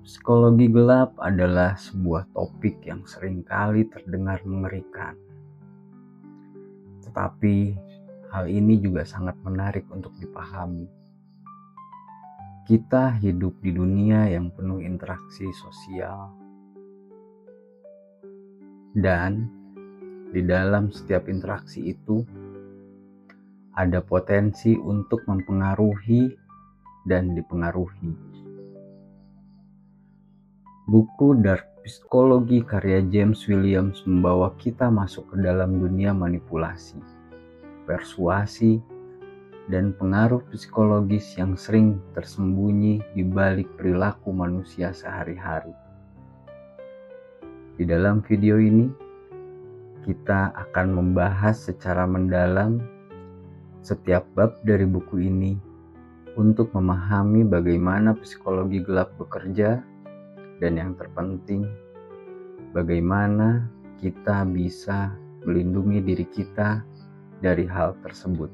Psikologi gelap adalah sebuah topik yang seringkali terdengar mengerikan. Tetapi hal ini juga sangat menarik untuk dipahami. Kita hidup di dunia yang penuh interaksi sosial. Dan di dalam setiap interaksi itu ada potensi untuk mempengaruhi dan dipengaruhi. Buku Dark Psychology karya James Williams membawa kita masuk ke dalam dunia manipulasi, persuasi, dan pengaruh psikologis yang sering tersembunyi di balik perilaku manusia sehari-hari. Di dalam video ini, kita akan membahas secara mendalam setiap bab dari buku ini untuk memahami bagaimana psikologi gelap bekerja. Dan yang terpenting, bagaimana kita bisa melindungi diri kita dari hal tersebut.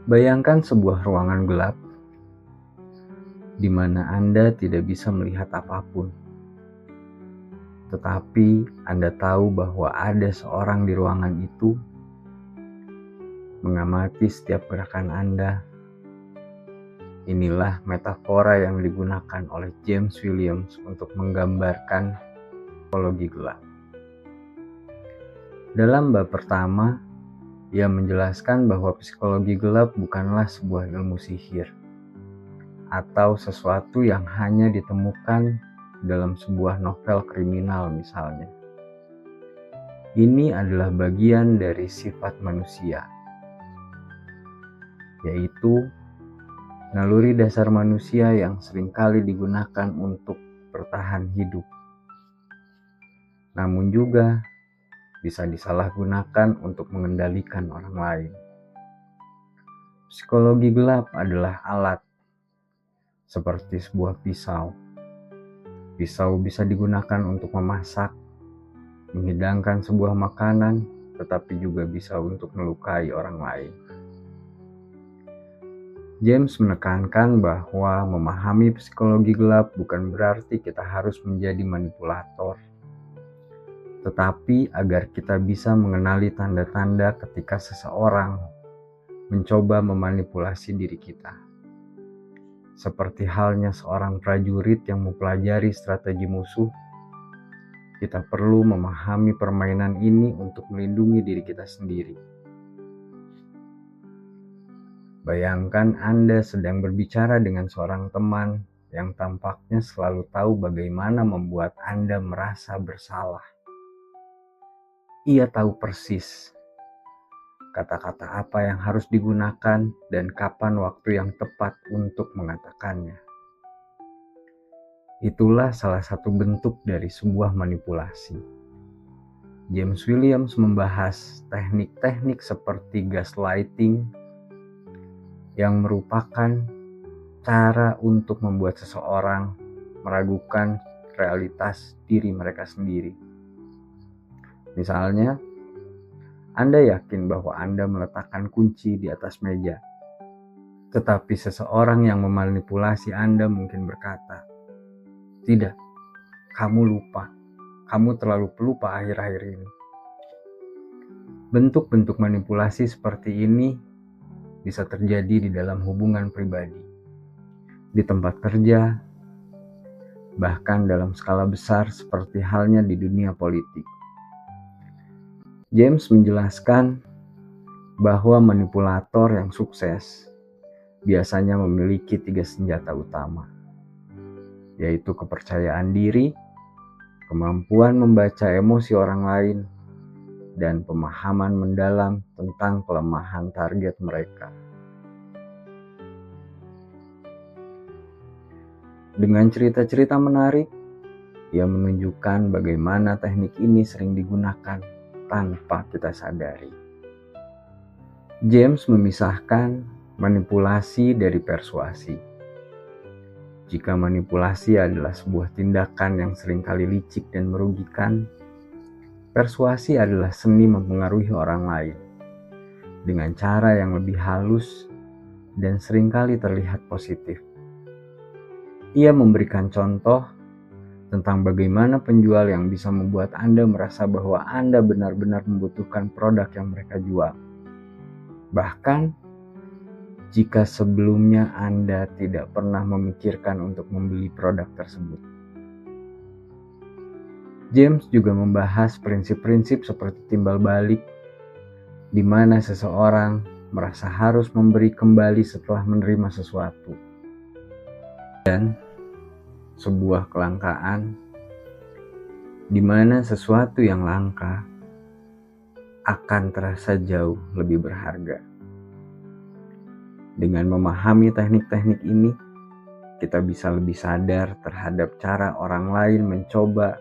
Bayangkan sebuah ruangan gelap di mana Anda tidak bisa melihat apapun. Tetapi Anda tahu bahwa ada seorang di ruangan itu mengamati setiap gerakan Anda. Inilah metafora yang digunakan oleh James Williams untuk menggambarkan psikologi gelap. Dalam bab pertama, ia menjelaskan bahwa psikologi gelap bukanlah sebuah ilmu sihir atau sesuatu yang hanya ditemukan dalam sebuah novel kriminal misalnya. Ini adalah bagian dari sifat manusia, yaitu naluri dasar manusia yang seringkali digunakan untuk bertahan hidup. Namun juga bisa disalahgunakan untuk mengendalikan orang lain. Psikologi gelap adalah alat seperti sebuah pisau. Pisau bisa digunakan untuk memasak, menghidangkan sebuah makanan, tetapi juga bisa untuk melukai orang lain. James menekankan bahwa memahami psikologi gelap bukan berarti kita harus menjadi manipulator, tetapi agar kita bisa mengenali tanda-tanda ketika seseorang mencoba memanipulasi diri kita. Seperti halnya seorang prajurit yang mempelajari strategi musuh, kita perlu memahami permainan ini untuk melindungi diri kita sendiri. Bayangkan Anda sedang berbicara dengan seorang teman yang tampaknya selalu tahu bagaimana membuat Anda merasa bersalah. Ia tahu persis kata-kata apa yang harus digunakan dan kapan waktu yang tepat untuk mengatakannya. Itulah salah satu bentuk dari sebuah manipulasi. James Williams membahas teknik-teknik seperti gaslighting, yang merupakan cara untuk membuat seseorang meragukan realitas diri mereka sendiri. Misalnya, Anda yakin bahwa Anda meletakkan kunci di atas meja, tetapi seseorang yang memanipulasi Anda mungkin berkata, "Tidak, kamu lupa. Kamu terlalu pelupa akhir-akhir ini." Bentuk-bentuk manipulasi seperti ini bisa terjadi di dalam hubungan pribadi, di tempat kerja, bahkan dalam skala besar seperti halnya di dunia politik. James menjelaskan bahwa manipulator yang sukses biasanya memiliki 3 senjata utama, yaitu kepercayaan diri, kemampuan membaca emosi orang lain, dan pemahaman mendalam tentang kelemahan target mereka. Dengan cerita-cerita menarik, ia menunjukkan bagaimana teknik ini sering digunakan tanpa kita sadari. James memisahkan manipulasi dari persuasi. Jika manipulasi adalah sebuah tindakan yang seringkali licik dan merugikan, persuasi adalah seni mempengaruhi orang lain dengan cara yang lebih halus dan seringkali terlihat positif. Ia memberikan contoh tentang bagaimana penjual yang bisa membuat Anda merasa bahwa Anda benar-benar membutuhkan produk yang mereka jual. Bahkan, jika sebelumnya Anda tidak pernah memikirkan untuk membeli produk tersebut. James juga membahas prinsip-prinsip seperti timbal balik, di mana seseorang merasa harus memberi kembali setelah menerima sesuatu. Dan sebuah kelangkaan, di mana sesuatu yang langka akan terasa jauh lebih berharga. Dengan memahami teknik-teknik ini, kita bisa lebih sadar terhadap cara orang lain mencoba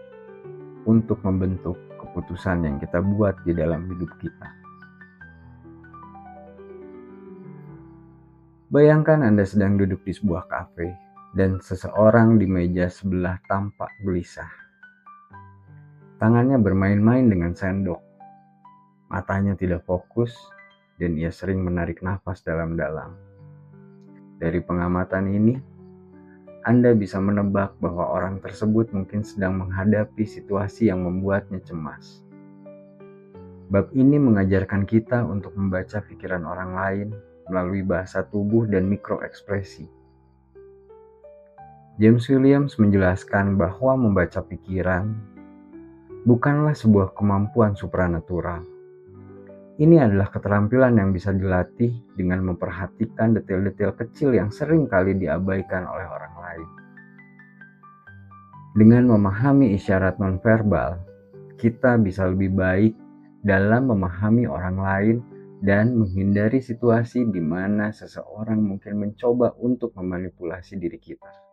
untuk membentuk keputusan yang kita buat di dalam hidup kita. Bayangkan Anda sedang duduk di sebuah kafe dan seseorang di meja sebelah tampak gelisah. Tangannya bermain-main dengan sendok, matanya tidak fokus, dan ia sering menarik nafas dalam-dalam. Dari pengamatan ini, Anda bisa menebak bahwa orang tersebut mungkin sedang menghadapi situasi yang membuatnya cemas. Bab ini mengajarkan kita untuk membaca pikiran orang lain melalui bahasa tubuh dan mikroekspresi. James Williams menjelaskan bahwa membaca pikiran bukanlah sebuah kemampuan supranatural. Ini adalah keterampilan yang bisa dilatih dengan memperhatikan detail-detail kecil yang sering kali diabaikan oleh orang lain. Dengan memahami isyarat nonverbal, kita bisa lebih baik dalam memahami orang lain dan menghindari situasi di mana seseorang mungkin mencoba untuk memanipulasi diri kita.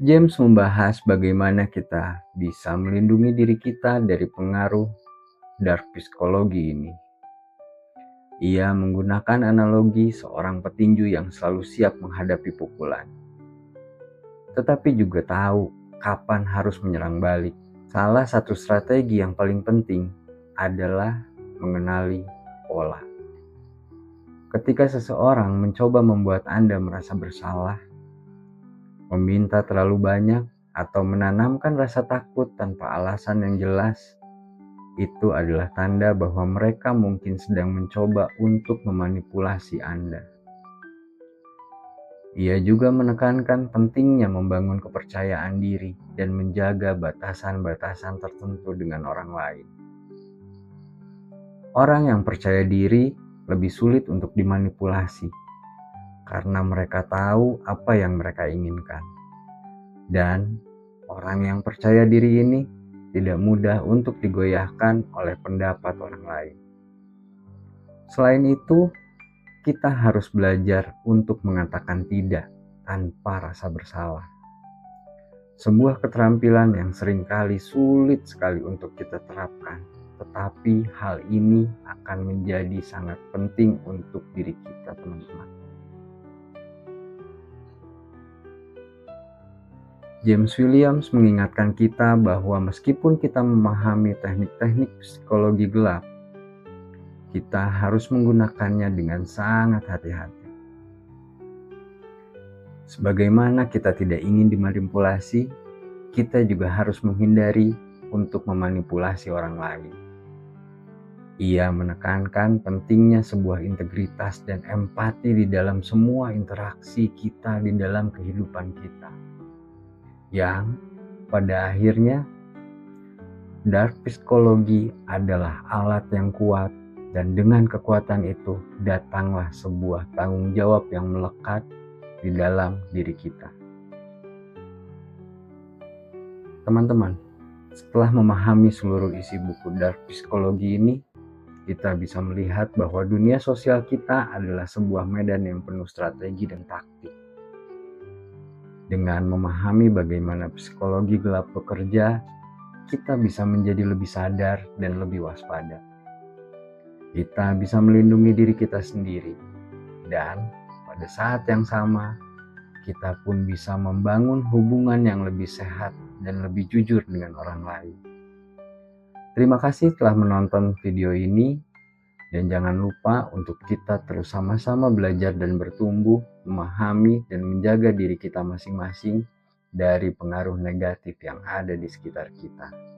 James membahas bagaimana kita bisa melindungi diri kita dari pengaruh dark psikologi ini. Ia menggunakan analogi seorang petinju yang selalu siap menghadapi pukulan, tetapi juga tahu kapan harus menyerang balik. Salah satu strategi yang paling penting adalah mengenali pola. Ketika seseorang mencoba membuat Anda merasa bersalah, meminta terlalu banyak, atau menanamkan rasa takut tanpa alasan yang jelas, itu adalah tanda bahwa mereka mungkin sedang mencoba untuk memanipulasi Anda. Ia juga menekankan pentingnya membangun kepercayaan diri dan menjaga batasan-batasan tertentu dengan orang lain. Orang yang percaya diri lebih sulit untuk dimanipulasi karena mereka tahu apa yang mereka inginkan. Dan orang yang percaya diri ini tidak mudah untuk digoyahkan oleh pendapat orang lain. Selain itu, kita harus belajar untuk mengatakan tidak tanpa rasa bersalah. Sebuah keterampilan yang seringkali sulit sekali untuk kita terapkan, tetapi hal ini akan menjadi sangat penting untuk diri kita, teman-teman. James Williams mengingatkan kita bahwa meskipun kita memahami teknik-teknik psikologi gelap, kita harus menggunakannya dengan sangat hati-hati. Sebagaimana kita tidak ingin dimanipulasi, kita juga harus menghindari untuk memanipulasi orang lain. Ia menekankan pentingnya sebuah integritas dan empati di dalam semua interaksi kita di dalam kehidupan kita. Yang pada akhirnya, dark psikologi adalah alat yang kuat, dan dengan kekuatan itu datanglah sebuah tanggung jawab yang melekat di dalam diri kita. Teman-teman, setelah memahami seluruh isi buku dark psikologi ini, kita bisa melihat bahwa dunia sosial kita adalah sebuah medan yang penuh strategi dan taktik. Dengan memahami bagaimana psikologi gelap bekerja, kita bisa menjadi lebih sadar dan lebih waspada. Kita bisa melindungi diri kita sendiri, dan pada saat yang sama, kita pun bisa membangun hubungan yang lebih sehat dan lebih jujur dengan orang lain. Terima kasih telah menonton video ini, dan jangan lupa untuk kita terus sama-sama belajar dan bertumbuh, memahami dan menjaga diri kita masing-masing dari pengaruh negatif yang ada di sekitar kita.